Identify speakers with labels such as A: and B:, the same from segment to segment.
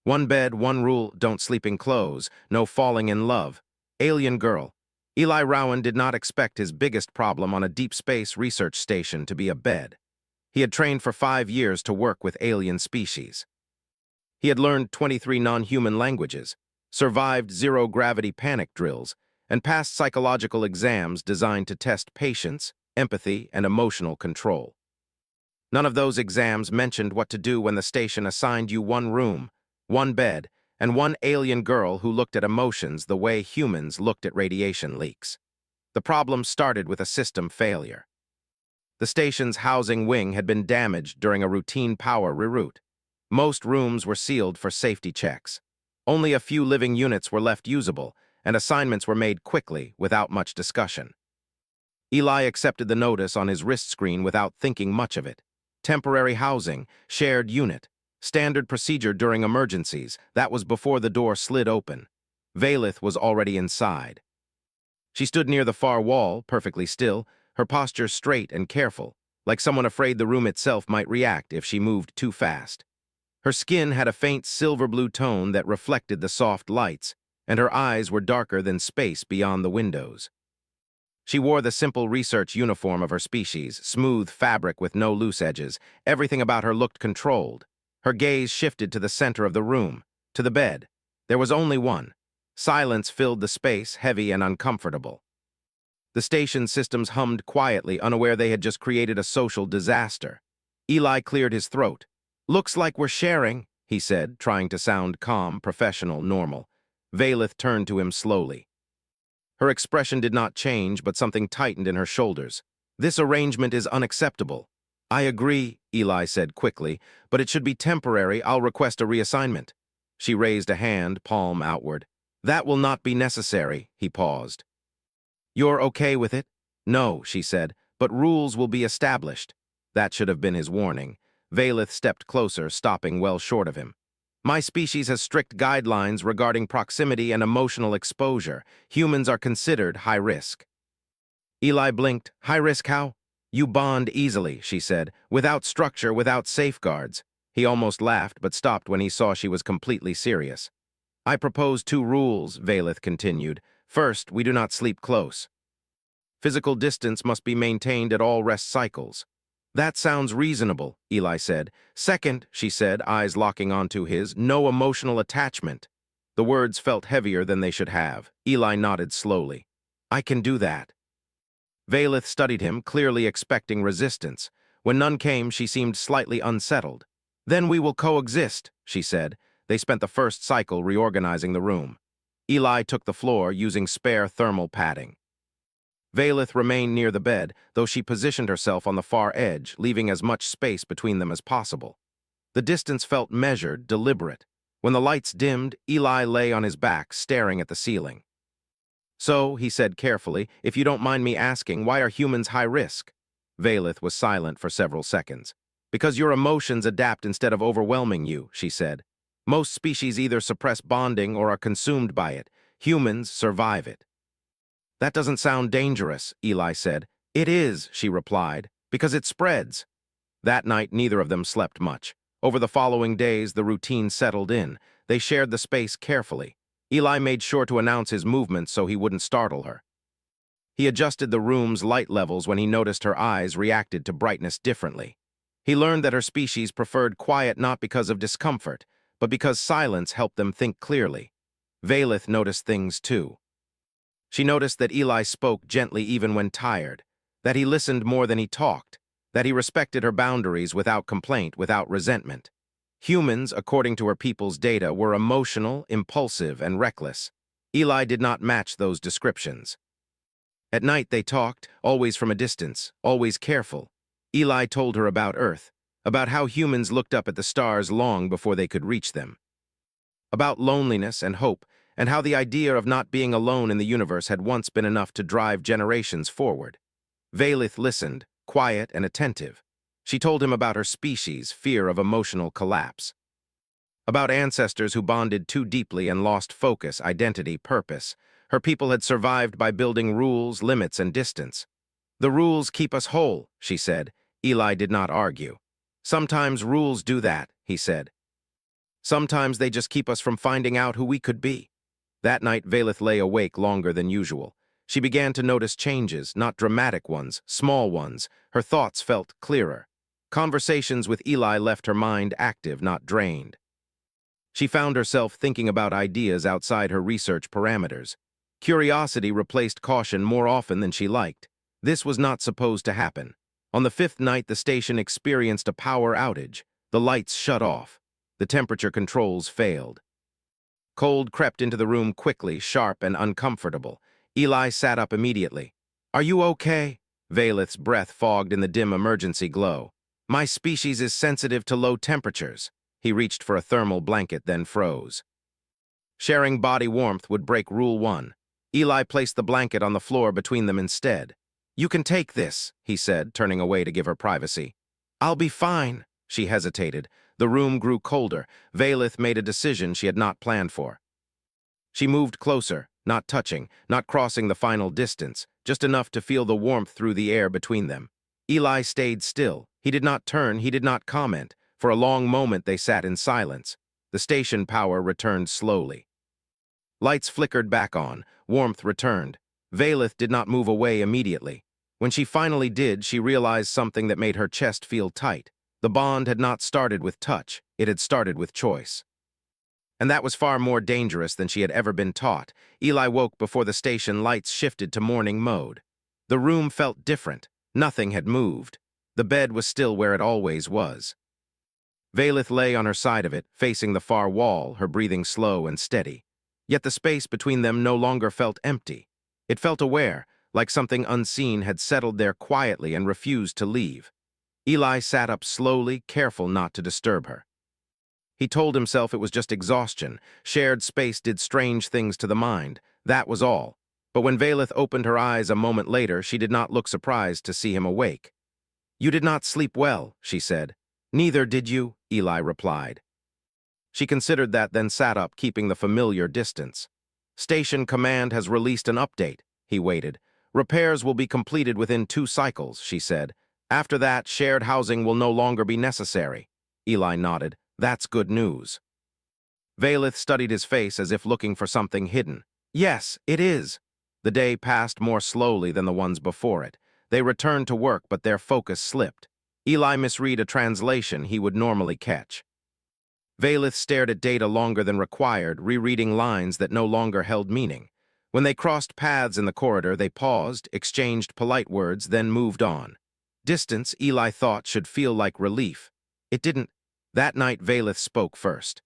A: One bed, one rule, don't sleep in clothes, no falling in love. Alien girl. Eli Rowan did not expect his biggest problem on a deep space research station to be a bed. He had trained for 5 years to work with alien species. He had learned 23 non-human languages, survived zero-gravity panic drills, and passed psychological exams designed to test patience, empathy, and emotional control. None of those exams mentioned what to do when the station assigned you one room, one bed, and one alien girl who looked at emotions the way humans looked at radiation leaks. The problem started with a system failure. The station's housing wing had been damaged during a routine power reroute. Most rooms were sealed for safety checks. Only a few living units were left usable, and assignments were made quickly, without much discussion. Eli accepted the notice on his wrist screen without thinking much of it. Temporary housing, shared unit, standard procedure during emergencies. That was before the door slid open. Valith was already inside. She stood near the far wall, perfectly still, her posture straight and careful, like someone afraid the room itself might react if she moved too fast. Her skin had a faint silver-blue tone that reflected the soft lights, and her eyes were darker than space beyond the windows. She wore the simple research uniform of her species, smooth fabric with no loose edges. Everything about her looked controlled. Her gaze shifted to the center of the room, to the bed. There was only one. Silence filled the space, heavy and uncomfortable. The station systems hummed quietly, unaware they had just created a social disaster. Eli cleared his throat. "Looks like we're sharing," he said, trying to sound calm, professional, normal. Valith turned to him slowly. Her expression did not change, but something tightened in her shoulders. "This arrangement is unacceptable." "I agree," Eli said quickly, "but it should be temporary. I'll request a reassignment." She raised a hand, palm outward. "That will not be necessary," he paused. "You're okay with it?" "No," she said, "but rules will be established." That should have been his warning. Valith stepped closer, stopping well short of him. "My species has strict guidelines regarding proximity and emotional exposure. Humans are considered high risk." Eli blinked. "High risk how?" "You bond easily," she said, "without structure, without safeguards." He almost laughed, but stopped when he saw she was completely serious. "I propose 2 rules," Valith continued. "First, we do not sleep close. Physical distance must be maintained at all rest cycles." "That sounds reasonable," Eli said. "Second," she said, eyes locking onto his, "no emotional attachment." The words felt heavier than they should have. Eli nodded slowly. "I can do that." Valith studied him, clearly expecting resistance. When none came, she seemed slightly unsettled. "Then we will coexist," she said. They spent the first cycle reorganizing the room. Eli took the floor, using spare thermal padding. Valith remained near the bed, though she positioned herself on the far edge, leaving as much space between them as possible. The distance felt measured, deliberate. When the lights dimmed, Eli lay on his back, staring at the ceiling. "So," he said carefully, "if you don't mind me asking, why are humans high risk?" Valith was silent for several seconds. "Because your emotions adapt instead of overwhelming you," she said. "Most species either suppress bonding or are consumed by it. Humans survive it." "That doesn't sound dangerous," Eli said. "It is," she replied, "because it spreads." That night, neither of them slept much. Over the following days, the routine settled in. They shared the space carefully. Eli made sure to announce his movements so he wouldn't startle her. He adjusted the room's light levels when he noticed her eyes reacted to brightness differently. He learned that her species preferred quiet not because of discomfort, but because silence helped them think clearly. Valith noticed things too. She noticed that Eli spoke gently even when tired, that he listened more than he talked, that he respected her boundaries without complaint, without resentment. Humans, according to her people's data, were emotional, impulsive, and reckless. Eli did not match those descriptions. At night they talked, always from a distance, always careful. Eli told her about Earth, about how humans looked up at the stars long before they could reach them, about loneliness and hope, and how the idea of not being alone in the universe had once been enough to drive generations forward. Valith listened, quiet and attentive. She told him about her species' fear of emotional collapse, about ancestors who bonded too deeply and lost focus, identity, purpose. Her people had survived by building rules, limits, and distance. "The rules keep us whole," she said. Eli did not argue. "Sometimes rules do that," he said. Sometimes they just keep us from finding out who we could be. That night, Valeth lay awake longer than usual. She began to notice changes, not dramatic ones, small ones. Her thoughts felt clearer. Conversations with Eli left her mind active, not drained. She found herself thinking about ideas outside her research parameters. Curiosity replaced caution more often than she liked. This was not supposed to happen. On the fifth night, the station experienced a power outage. The lights shut off. The temperature controls failed. Cold crept into the room quickly, sharp and uncomfortable. Eli sat up immediately. "Are you okay?" Valeth's breath fogged in the dim emergency glow. "My species is sensitive to low temperatures." He reached for a thermal blanket, then froze. Sharing body warmth would break Rule 1. Eli placed the blanket on the floor between them instead. "You can take this," he said, turning away to give her privacy. "I'll be fine." She hesitated. The room grew colder. Valeth made a decision she had not planned for. She moved closer, not touching, not crossing the final distance, just enough to feel the warmth through the air between them. Eli stayed still. He did not turn, he did not comment. For a long moment they sat in silence. The station power returned slowly. Lights flickered back on. Warmth returned. Valeth did not move away immediately. When she finally did, she realized something that made her chest feel tight. The bond had not started with touch, it had started with choice. And that was far more dangerous than she had ever been taught. Eli woke before the station lights shifted to morning mode. The room felt different. Nothing had moved. The bed was still where it always was. Valeth lay on her side of it, facing the far wall, her breathing slow and steady. Yet the space between them no longer felt empty. It felt aware, like something unseen had settled there quietly and refused to leave. Eli sat up slowly, careful not to disturb her. He told himself it was just exhaustion. Shared space did strange things to the mind. That was all. But when Valeth opened her eyes a moment later, she did not look surprised to see him awake. "You did not sleep well," she said. "Neither did you," Eli replied. She considered that, then sat up, keeping the familiar distance. "Station Command has released an update." He waited. "Repairs will be completed within 2 cycles," she said. "After that, shared housing will no longer be necessary." Eli nodded. "That's good news." Valeth studied his face as if looking for something hidden. "Yes, it is." The day passed more slowly than the ones before it. They returned to work, but their focus slipped. Eli misread a translation he would normally catch. Valeth stared at data longer than required, rereading lines that no longer held meaning. When they crossed paths in the corridor, they paused, exchanged polite words, then moved on. Distance, Eli thought, should feel like relief. It didn't. That night, Valeth spoke first.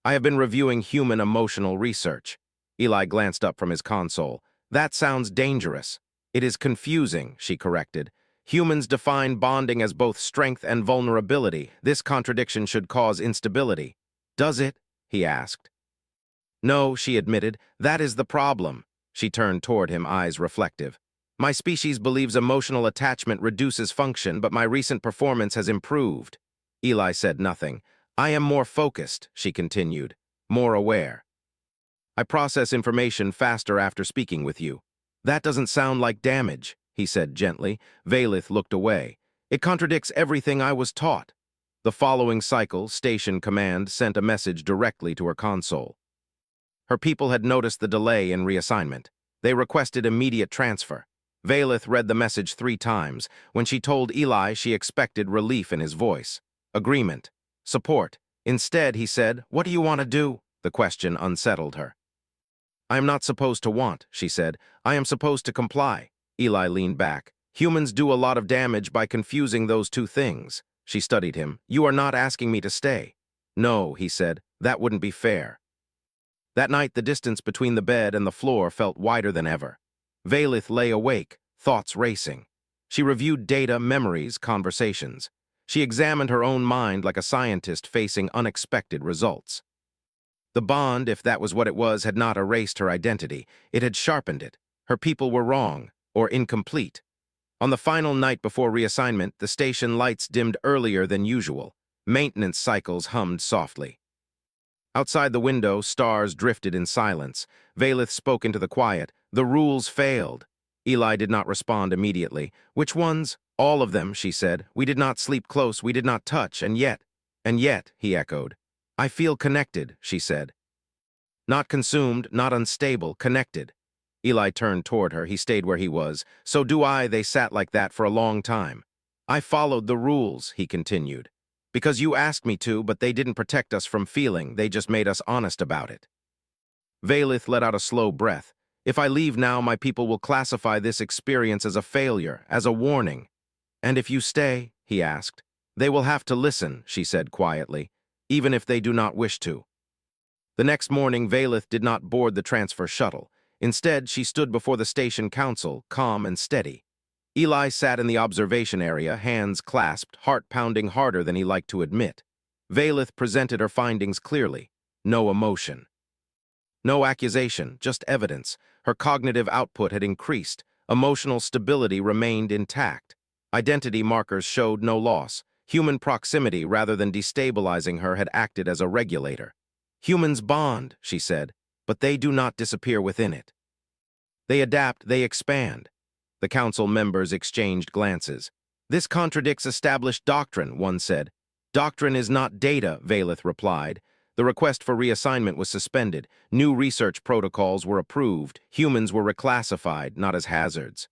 A: "I have been reviewing human emotional research." Eli glanced up from his console. "That sounds dangerous." "It is confusing," she corrected. "Humans define bonding as both strength and vulnerability. This contradiction should cause instability." "Does it?" he asked. "No," she admitted. "That is the problem." She turned toward him, eyes reflective. "My species believes emotional attachment reduces function, but my recent performance has improved." Eli said nothing. "I am more focused," she continued, "more aware. I process information faster after speaking with you." "That doesn't sound like damage," he said gently. Valeth looked away. "It contradicts everything I was taught." The following cycle, Station Command sent a message directly to her console. Her people had noticed the delay in reassignment. They requested immediate transfer. Valeth read the message 3 times. When she told Eli, she expected relief in his voice. Agreement. Support. Instead, he said, "What do you want to do?" The question unsettled her. "I am not supposed to want," she said. "I am supposed to comply." Eli leaned back. "Humans do a lot of damage by confusing those 2 things." She studied him. "You are not asking me to stay." "No," he said. "That wouldn't be fair." That night, the distance between the bed and the floor felt wider than ever. Valeth lay awake, thoughts racing. She reviewed data, memories, conversations. She examined her own mind like a scientist facing unexpected results. The bond, if that was what it was, had not erased her identity. It had sharpened it. Her people were wrong, or incomplete. On the final night before reassignment, the station lights dimmed earlier than usual. Maintenance cycles hummed softly. Outside the window, stars drifted in silence. Valeth spoke into the quiet. "The rules failed." Eli did not respond immediately. "Which ones?" "All of them," she said. "We did not sleep close, we did not touch, and yet," he echoed. I feel connected, she said. Not consumed, not unstable, connected. Eli turned toward her. He stayed where he was. So do I. They sat like that for a long time. I followed the rules, he continued. Because you asked me to, but they didn't protect us from feeling. They just made us honest about it. Valith let out a slow breath. If I leave now, my people will classify this experience as a failure, as a warning. And if you stay, he asked, they will have to listen, she said quietly, even if they do not wish to. The next morning, Valith did not board the transfer shuttle. Instead, she stood before the station council, calm and steady. Eli sat in the observation area, hands clasped, heart pounding harder than he liked to admit. Valith presented her findings clearly. No emotion. No accusation, just evidence. Her cognitive output had increased. Emotional stability remained intact. Identity markers showed no loss. Human proximity, rather than destabilizing her, had acted as a regulator. Humans bond, she said, but they do not disappear within it. They adapt, they expand. The council members exchanged glances. This contradicts established doctrine, one said. Doctrine is not data, Valith replied. The request for reassignment was suspended. New research protocols were approved. Humans were reclassified, not as hazards,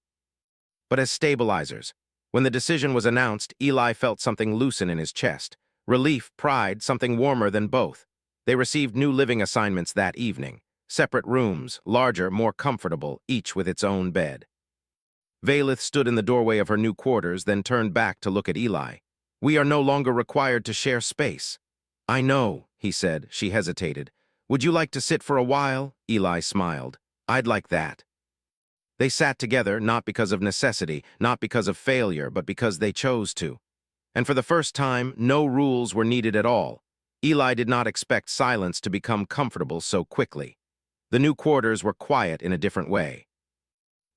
A: but as stabilizers. When the decision was announced, Eli felt something loosen in his chest. Relief, pride, something warmer than both. They received new living assignments that evening. Separate rooms, larger, more comfortable, each with its own bed. Valith stood in the doorway of her new quarters, then turned back to look at Eli. We are no longer required to share space. I know, he said. She hesitated. Would you like to sit for a while? Eli smiled. I'd like that. They sat together, not because of necessity, not because of failure, but because they chose to. And for the first time, no rules were needed at all. Eli did not expect silence to become comfortable so quickly. The new quarters were quiet in a different way.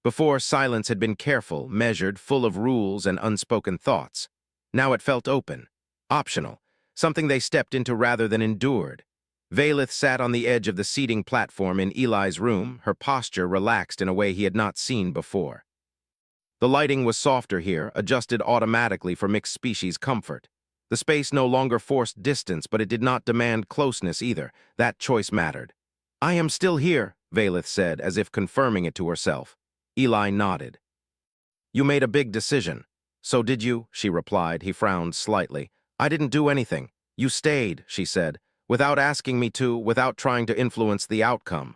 A: Before, silence had been careful, measured, full of rules and unspoken thoughts. Now it felt open, optional, something they stepped into rather than endured. Valith sat on the edge of the seating platform in Eli's room, her posture relaxed in a way he had not seen before. The lighting was softer here, adjusted automatically for mixed-species comfort. The space no longer forced distance, but it did not demand closeness either. That choice mattered. I am still here, Valith said, as if confirming it to herself. Eli nodded. You made a big decision. So did you, she replied. He frowned slightly. I didn't do anything. You stayed, she said, without asking me to, without trying to influence the outcome.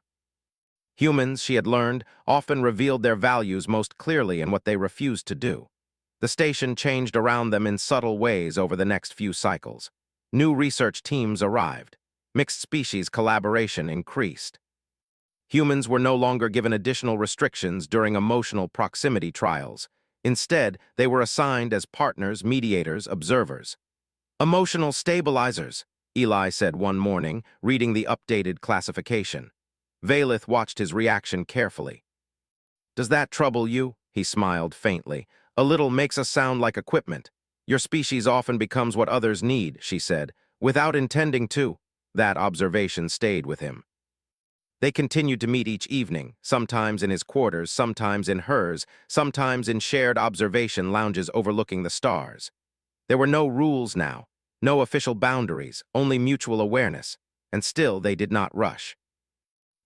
A: Humans, she had learned, often revealed their values most clearly in what they refused to do. The station changed around them in subtle ways over the next few cycles. New research teams arrived. Mixed-species collaboration increased. Humans were no longer given additional restrictions during emotional proximity trials. Instead, they were assigned as partners, mediators, observers. Emotional stabilizers, Eli said one morning, reading the updated classification. Valith watched his reaction carefully. Does that trouble you? He smiled faintly. A little makes us sound like equipment. Your species often becomes what others need, she said, without intending to. That observation stayed with him. They continued to meet each evening, sometimes in his quarters, sometimes in hers, sometimes in shared observation lounges overlooking the stars. There were no rules now, no official boundaries, only mutual awareness, and still they did not rush.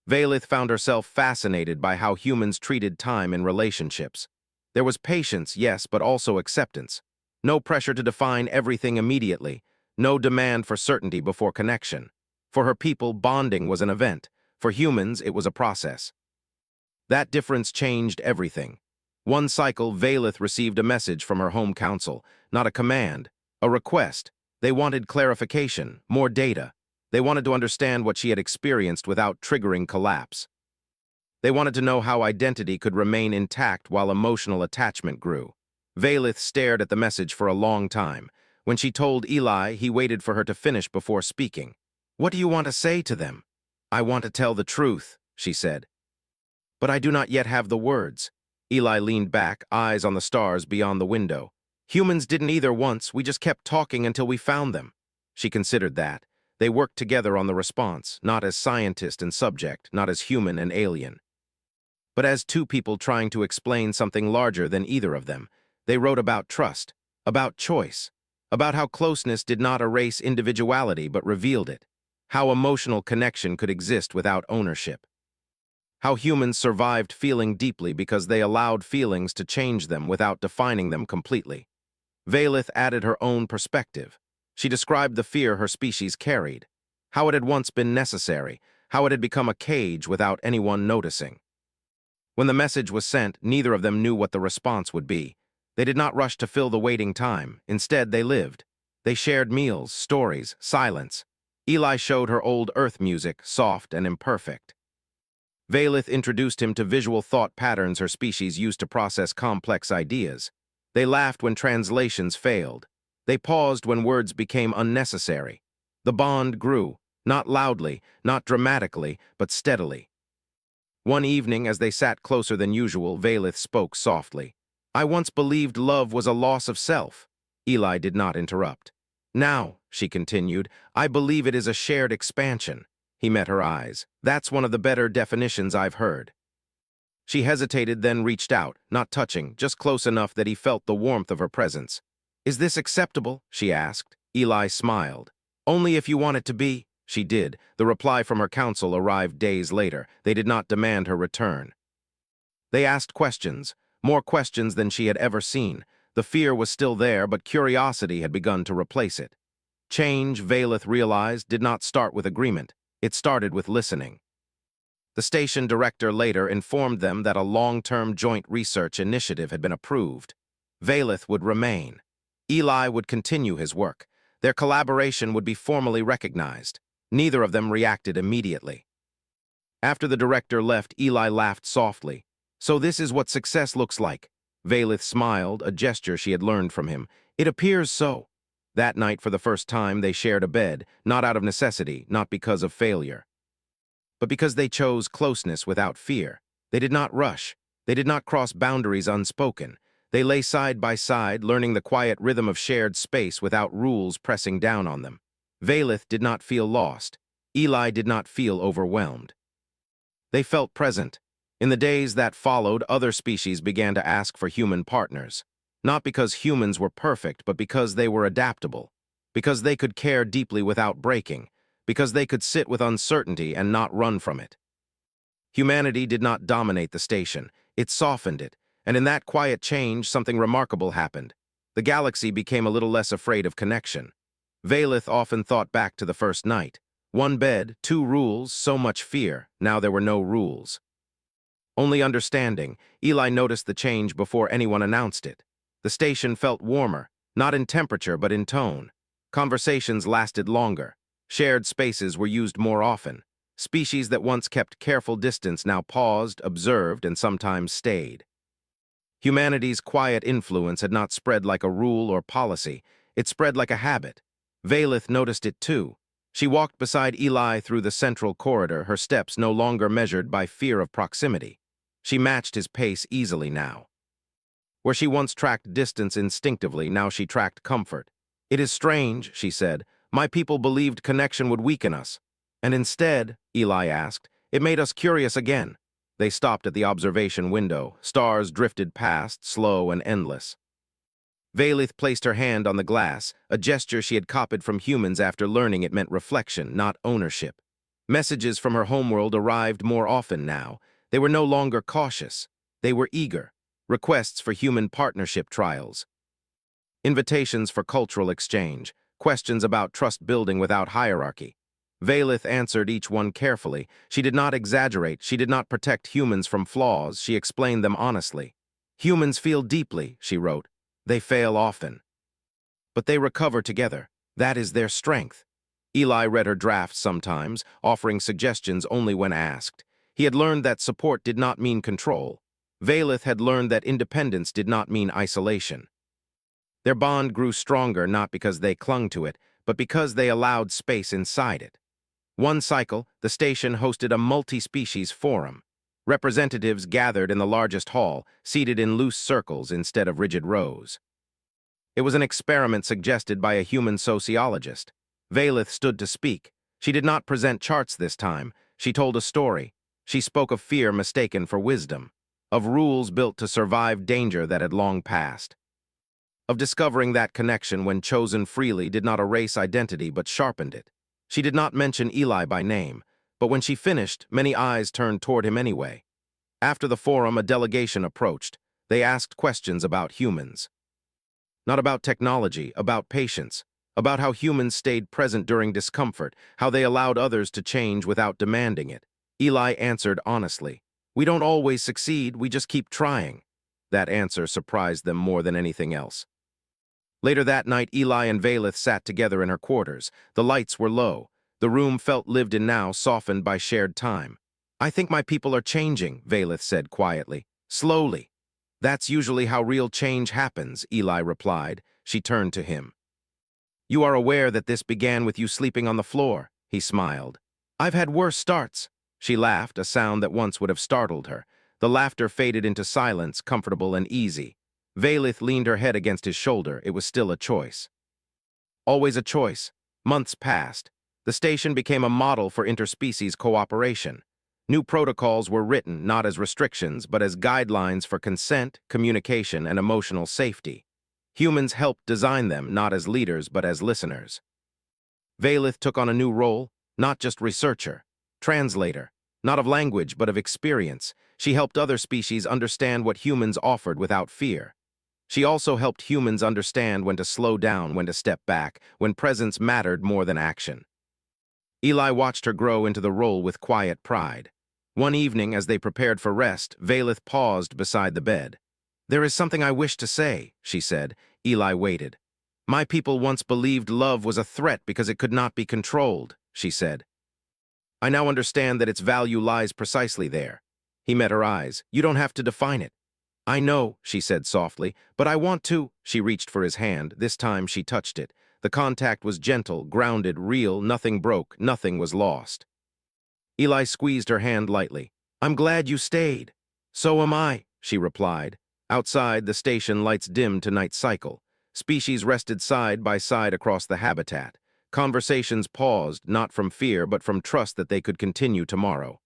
A: Valith found herself fascinated by how humans treated time in relationships. There was patience, yes, but also acceptance. No pressure to define everything immediately, no demand for certainty before connection. For her people, bonding was an event. For humans, it was a process. That difference changed everything. One cycle, Valith received a message from her home council, not a command, a request. They wanted clarification, more data. They wanted to understand what she had experienced without triggering collapse. They wanted to know how identity could remain intact while emotional attachment grew. Valith stared at the message for a long time. When she told Eli, he waited for her to finish before speaking. What do you want to say to them? I want to tell the truth, she said. But I do not yet have the words. Eli leaned back, eyes on the stars beyond the window. Humans didn't either once, we just kept talking until we found them. She considered that. They worked together on the response, not as scientist and subject, not as human and alien, but as two people trying to explain something larger than either of them. They wrote about trust, about choice, about how closeness did not erase individuality but revealed it. how emotional connection could exist without ownership, how humans survived feeling deeply because they allowed feelings to change them without defining them completely. Valith added her own perspective. She described the fear her species carried, how it had once been necessary, how it had become a cage without anyone noticing. When the message was sent, neither of them knew what the response would be. They did not rush to fill the waiting time. Instead, they lived. They shared meals, stories, silence. Eli showed her old Earth music, soft and imperfect. Valith introduced him to visual thought patterns her species used to process complex ideas. They laughed when translations failed. They paused when words became unnecessary. The bond grew, not loudly, not dramatically, but steadily. One evening, as they sat closer than usual, Valith spoke softly. "I once believed love was a loss of self." Eli did not interrupt. "Now," she continued, "I believe it is a shared expansion." He met her eyes. "That's one of the better definitions I've heard." She hesitated, then reached out, not touching, just close enough that he felt the warmth of her presence. "Is this acceptable?" she asked. Eli smiled. "Only if you want it to be." She did. The reply from her council arrived days later. They did not demand her return. They asked questions, more questions than she had ever seen. The fear was still there, but curiosity had begun to replace it. Change, Valith realized, did not start with agreement. It started with listening. The station director later informed them that a long-term joint research initiative had been approved. Valith would remain. Eli would continue his work. Their collaboration would be formally recognized. Neither of them reacted immediately. After the director left, Eli laughed softly. "So this is what success looks like." Valith smiled, a gesture she had learned from him. "It appears so." That night, for the first time, they shared a bed, not out of necessity, not because of failure, but because they chose closeness without fear. They did not rush. They did not cross boundaries unspoken. They lay side by side, learning the quiet rhythm of shared space without rules pressing down on them. Valith did not feel lost. Eli did not feel overwhelmed. They felt present. In the days that followed, other species began to ask for human partners. Not because humans were perfect, but because they were adaptable. Because they could care deeply without breaking. Because they could sit with uncertainty and not run from it. Humanity did not dominate the station. It softened it. And in that quiet change, something remarkable happened. The galaxy became a little less afraid of connection. Valith often thought back to the first night. One bed, two rules, so much fear. Now there were no rules. Only understanding. Eli noticed the change before anyone announced it. The station felt warmer, not in temperature but in tone. Conversations lasted longer. Shared spaces were used more often. Species that once kept careful distance now paused, observed, and sometimes stayed. Humanity's quiet influence had not spread like a rule or policy. It spread like a habit. Valith noticed it too. She walked beside Eli through the central corridor, her steps no longer measured by fear of proximity. She matched his pace easily now. Where she once tracked distance instinctively, now she tracked comfort. "It is strange," she said. "My people believed connection would weaken us. And instead," Eli asked, "it made us curious again." They stopped at the observation window. Stars drifted past, slow and endless. Valith placed her hand on the glass, a gesture she had copied from humans after learning it meant reflection, not ownership. Messages from her homeworld arrived more often now. They were no longer cautious. They were eager. Requests for human partnership trials. Invitations for cultural exchange. Questions about trust building without hierarchy. Valith answered each one carefully. She did not exaggerate. She did not protect humans from flaws. She explained them honestly. "Humans feel deeply," she wrote. "They fail often. But they recover together. That is their strength." Eli read her drafts sometimes, offering suggestions only when asked. He had learned that support did not mean control. Valith had learned that independence did not mean isolation. Their bond grew stronger not because they clung to it, but because they allowed space inside it. One cycle, the station hosted a multi-species forum. Representatives gathered in the largest hall, seated in loose circles instead of rigid rows. It was an experiment suggested by a human sociologist. Valith stood to speak. She did not present charts this time. She told a story. She spoke of fear mistaken for wisdom, of rules built to survive danger that had long passed, of discovering that connection when chosen freely did not erase identity but sharpened it. She did not mention Eli by name, but when she finished, many eyes turned toward him anyway. After the forum, a delegation approached. They asked questions about humans. Not about technology, about patience, about how humans stayed present during discomfort, how they allowed others to change without demanding it. Eli answered honestly, "We don't always succeed, we just keep trying." That answer surprised them more than anything else. Later that night, Eli and Valeth sat together in her quarters. The lights were low. The room felt lived in now, softened by shared time. "I think my people are changing," Valeth said quietly. "Slowly." "That's usually how real change happens," Eli replied. She turned to him. "You are aware that this began with you sleeping on the floor," he smiled. "I've had worse starts." She laughed, a sound that once would have startled her. The laughter faded into silence, comfortable and easy. Valeth leaned her head against his shoulder. It was still a choice. Always a choice. Months passed. The station became a model for interspecies cooperation. New protocols were written not as restrictions, but as guidelines for consent, communication, and emotional safety. Humans helped design them, not as leaders, but as listeners. Valeth took on a new role, not just researcher, translator, not of language, but of experience. She helped other species understand what humans offered without fear. She also helped humans understand when to slow down, when to step back, when presence mattered more than action. Eli watched her grow into the role with quiet pride. One evening, as they prepared for rest, Valeth paused beside the bed. "There is something I wish to say," she said. Eli waited. "My people once believed love was a threat because it could not be controlled," she said. "I now understand that its value lies precisely there." He met her eyes. "You don't have to define it." "I know," she said softly, "but I want to." She reached for his hand. This time she touched it. The contact was gentle, grounded, real. Nothing broke, nothing was lost. Eli squeezed her hand lightly. "I'm glad you stayed." "So am I," she replied. Outside, the station lights dimmed to night cycle. Species rested side by side across the habitat. Conversations paused, not from fear, but from trust that they could continue tomorrow.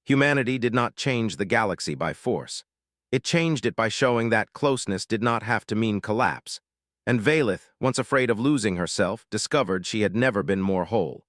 A: Humanity did not change the galaxy by force. It changed it by showing that closeness did not have to mean collapse. And Valeth, once afraid of losing herself, discovered she had never been more whole.